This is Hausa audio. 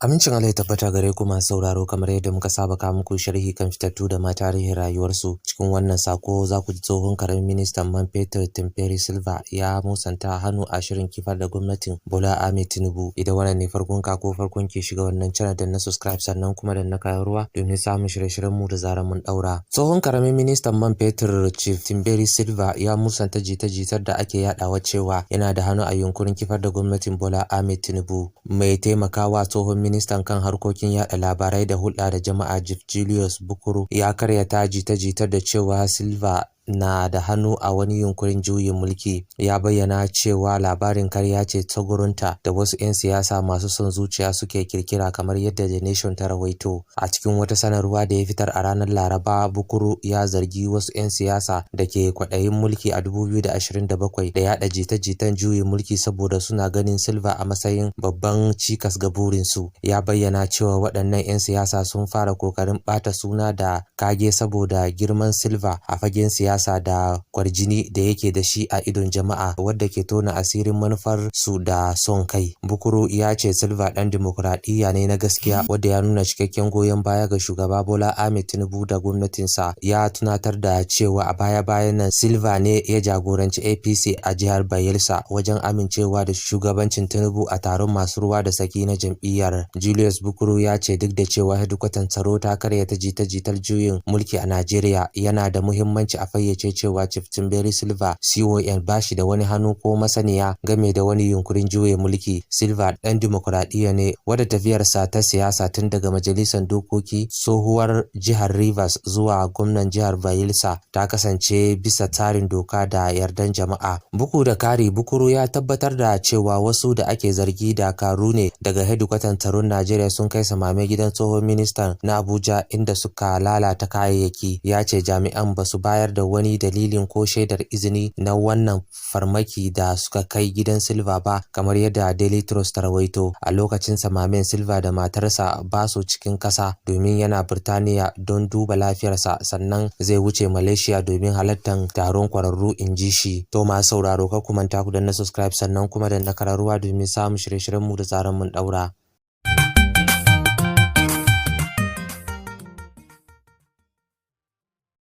Amincin Allah ya tabbata gare ku masu sauraro, kamar yadda muka saba ka muku sharhi kan fitattu da ma tarihin rayuwarsu. Cikin wannan sako za ku ji tsohon karamin ministan man fetur Temporary Silva ya musanta hannu a shirin kifar da gwamnatin Bola Ahmed Tinubu. Idan wannan ne farkon ka ko farkon ke shiga wannan channel da na subscribe, sannan kuma da na kayan ruwa domin samun shirye-shiryen mu da zarar mun daura. Tsohon karamin ministan man fetur Chief Temporary Silva ya musanta jita-jitar da ake yadawa cewa yana da hannu a yunkurin kifar da gwamnatin Bola Ahmed Tinubu. Mai taimakawa tsohon ministan kan harkokin yada labarai da hulɗa da jama'a Jeff Julius Bukuru ya karyata jita-jitar da cewa Silva na da hannu a wani yunkurin juyin mulki. Ya bayyana cewa labarin karya ce ta gurunta da wasu 'yan siyasa masu son zuciya suke kirkira, kamar yadda The Nation ta rawaito. A cikin wata sanarwa da ya fitar a ranar Laraba, Bukuru ya zargi wasu 'yan siyasa da ke kwaɗayin mulki a 2027 da yada jita-jitan juyin mulki saboda suna ganin Silva a matsayin babban cikas ga burinsu. Ya bayyana cewa waɗannan 'yan siyasa sun fara kokarin ɓata suna da kage saboda girman Silva a fagen siyasa da kwarjini da yake da shi a idon jama'a, wadda ke tona asirin manufar su da son kai. Bukuru ya ce Silva dan dimokuraɗiyya ne na gaskiya, wadda ya nuna cikakken goyon baya ga shugaba Bola Ahmed Tinubu da gwamnatinsa. Ya tunatar da cewa a baya-bayan nan Silva ne ya jagoranci APC a jihar Bayelsa wajen amincewa da shugabancin Tinubu a taron masu ruwa da saki na jam'iyyar. Julius Bukuru ya ce duk da cewa hedkwatan tsaro ta karyata jita-jitar juyin mulki a Najeriya, yana da muhimmanci a fayyace cewa Chief Temporary Silva CON ba shi da wani hannu ko masaniya game da wani yunkurin juye mulki. Silva ɗan dimokuraɗiyya ne wadda tafiyarsa ta siyasa tun daga majalisar dokoki tsohuwar jihar Rivers zuwa gwamnan jihar Bayelsa ta kasance bisa tsarin doka da yardan jama'a. Bugu da kari, Bukuru ya tabbatar da cewa wasu da ake zargi dakaru ne daga hedikwatan tsaron Najeriya sun kai samame gidan tsohon ministan na Abuja inda suka lalata kayayyaki. Ya ce jami'an ba su bayar da wani dalilin ko shaidar izini na wannan farmaki da suka kai gidan Silva ba, kamar yadda Daily Trust ta rawaito. A lokacin samamen, Silva da matarsa ba su cikin kasa domin yana Birtaniya don duba lafiyarsa, sannan zai wuce Malaysia domin halartar taron kwararru, in ji shi. To masu sauraro, ka ku manta ku danna subscribe sannan kuma danna kararruwa domin samun shirye-shiryen mu da zaran mun daura.